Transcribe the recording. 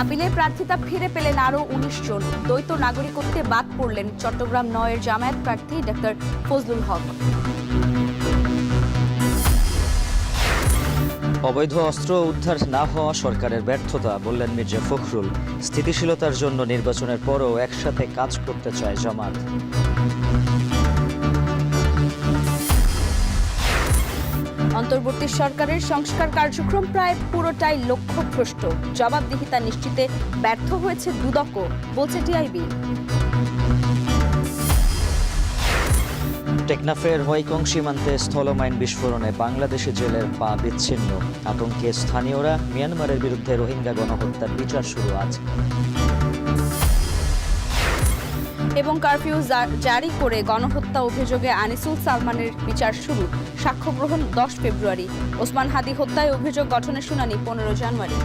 আপিলে প্রার্থিতা ফিরে পেলেন আরও ১৯ জন। দ্বৈত নাগরিকত্বে বাদ পড়লেন চট্টগ্রাম ৯-এর জামায়াত প্রার্থী ডক্টর ফজলুল হক। অবৈধ অস্ত্র উদ্ধার না হওয়া সরকারের ব্যর্থতা, বললেন মির্জা ফখরুল। স্থিতিশীলতার জন্য নির্বাচনের পরও একসাথে কাজ করতে চায় জামাত। অন্তর্বর্তী সরকারের সংস্কার কার্যক্রম প্রায় পুরোটাই লক্ষ্যভ্রষ্ট। জবাবদিহিতা নিশ্চিতে ব্যর্থ হয়েছে দুদকও, বলছে টিআইবি। টেকনাফের হোয়াইকং সীমান্তে স্থলমাইন বিস্ফোরণে বাংলাদেশি জেলের পা বিচ্ছিন্ন। আতঙ্কে স্থানীয়রা। মিয়ানমারের বিরুদ্ধে রোহিঙ্গা গণহত্যার বিচার শুরু আজ। এবং কারফিউ জারি করে গণহত্যা অভিযোগে আনিসুল সালমানের বিচার শুরু। সাক্ষ্য গ্রহণ ১০ ফেব্রুয়ারি। ওসমান হাদি হত্যায় অভিযোগ গঠনের শুনানি ১৫ জানুয়ারি।